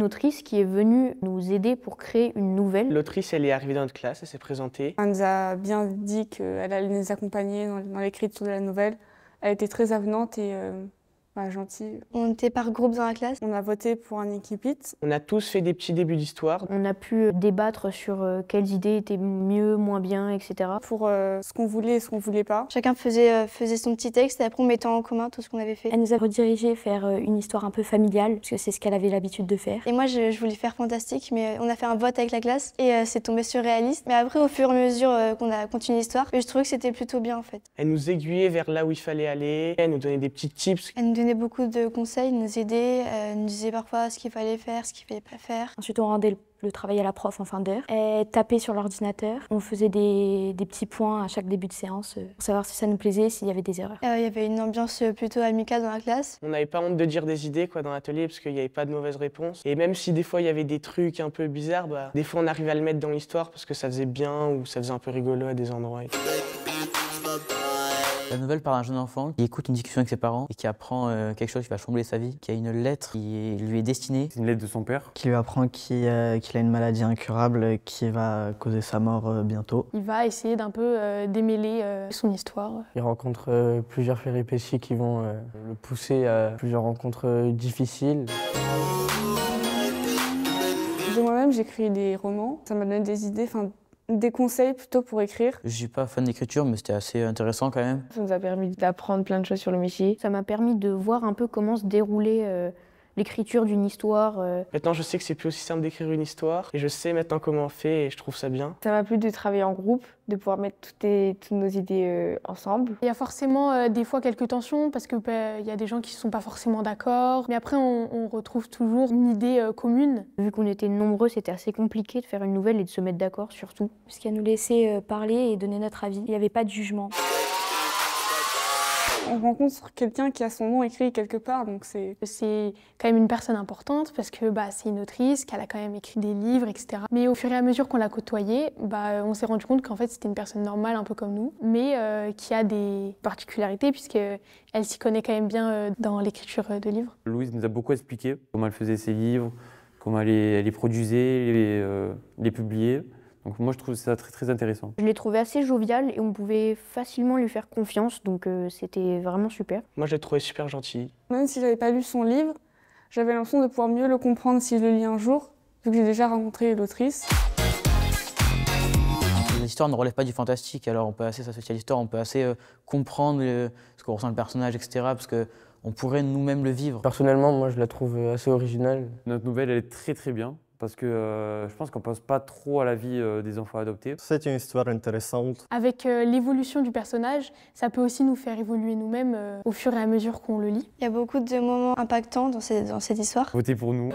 autrice qui est venue nous aider pour créer une nouvelle. L'autrice, elle est arrivée dans notre classe, elle s'est présentée. Elle nous a bien dit qu'elle allait nous accompagner dans l'écriture de la nouvelle. Elle était très avenante et gentille. On était par groupe dans la classe. On a voté pour un équipit. On a tous fait des petits débuts d'histoire. On a pu débattre sur quelles idées étaient mieux, moins bien, etc. Pour ce qu'on voulait et ce qu'on voulait pas. Chacun faisait son petit texte et après on mettait en commun tout ce qu'on avait fait. Elle nous a redirigé vers une histoire un peu familiale, parce que c'est ce qu'elle avait l'habitude de faire. Et moi je voulais faire fantastique, mais on a fait un vote avec la classe et c'est tombé surréaliste. Mais après au fur et à mesure qu'on a continué l'histoire, je trouvais que c'était plutôt bien en fait. Elle nous aiguillait vers là où il fallait aller, elle nous donnait des petits tips. Elle nous donnait beaucoup de conseils, nous aidait, nous disait parfois ce qu'il fallait faire, ce qu'il fallait pas faire. Ensuite on rendait le travail à la prof en fin d'heure. Elle tapait sur l'ordinateur. On faisait des petits points à chaque début de séance pour savoir si ça nous plaisait, s'il y avait des erreurs. Il y avait une ambiance plutôt amicale dans la classe. On n'avait pas honte de dire des idées dans l'atelier parce qu'il n'y avait pas de mauvaises réponses. Et même si des fois il y avait des trucs un peu bizarres, des fois on arrivait à le mettre dans l'histoire parce que ça faisait bien ou ça faisait un peu rigolo à des endroits. La nouvelle parle d'un jeune enfant qui écoute une discussion avec ses parents et qui apprend quelque chose qui va chambouler sa vie, qui a une lettre qui lui est destinée. C'est une lettre de son père. Qui lui apprend qu'il a une maladie incurable qui va causer sa mort bientôt. Il va essayer d'un peu démêler son histoire. Il rencontre plusieurs péripéties qui vont le pousser à plusieurs rencontres difficiles. De moi-même, j'écris des romans. Ça m'a donné des idées, des conseils plutôt pour écrire. Je suis pas fan d'écriture, mais c'était assez intéressant quand même. Ça nous a permis d'apprendre plein de choses sur le métier. Ça m'a permis de voir un peu comment se déroulait l'écriture d'une histoire. Maintenant, je sais que c'est plus aussi simple d'écrire une histoire et je sais maintenant comment on fait et je trouve ça bien. Ça m'a plu de travailler en groupe, de pouvoir mettre toutes nos idées ensemble. Il y a forcément des fois quelques tensions parce qu'il y a des gens qui ne sont pas forcément d'accord. Mais après, on retrouve toujours une idée commune. Vu qu'on était nombreux, c'était assez compliqué de faire une nouvelle et de se mettre d'accord surtout. Parce qu'elle nous laissait parler et donner notre avis. Il n'y avait pas de jugement. On rencontre quelqu'un qui a son nom écrit quelque part, donc c'est quand même une personne importante parce que c'est une autrice, qu'elle a quand même écrit des livres, etc. Mais au fur et à mesure qu'on l'a côtoyée, on s'est rendu compte qu'en fait c'était une personne normale, un peu comme nous, mais qui a des particularités puisqu'elle s'y connaît quand même bien dans l'écriture de livres. Louise nous a beaucoup expliqué comment elle faisait ses livres, comment elle les produisait, les publiait. Donc moi je trouve ça très très intéressant. Je l'ai trouvé assez jovial et on pouvait facilement lui faire confiance, donc c'était vraiment super. Moi je l'ai trouvé super gentil. Même si j'avais pas lu son livre, j'avais l'impression de pouvoir mieux le comprendre si je le lis un jour, vu que j'ai déjà rencontré l'autrice. L'histoire ne relève pas du fantastique, alors on peut assez s'associer à l'histoire, on peut assez comprendre ce que ressent le personnage, etc. Parce qu'on pourrait nous-mêmes le vivre. Personnellement, moi je la trouve assez originale. Notre nouvelle elle est très très bien. Parce que je pense qu'on ne pense pas trop à la vie des enfants adoptés. C'est une histoire intéressante. Avec l'évolution du personnage, ça peut aussi nous faire évoluer nous-mêmes au fur et à mesure qu'on le lit. Il y a beaucoup de moments impactants dans cette histoire. Votez pour nous.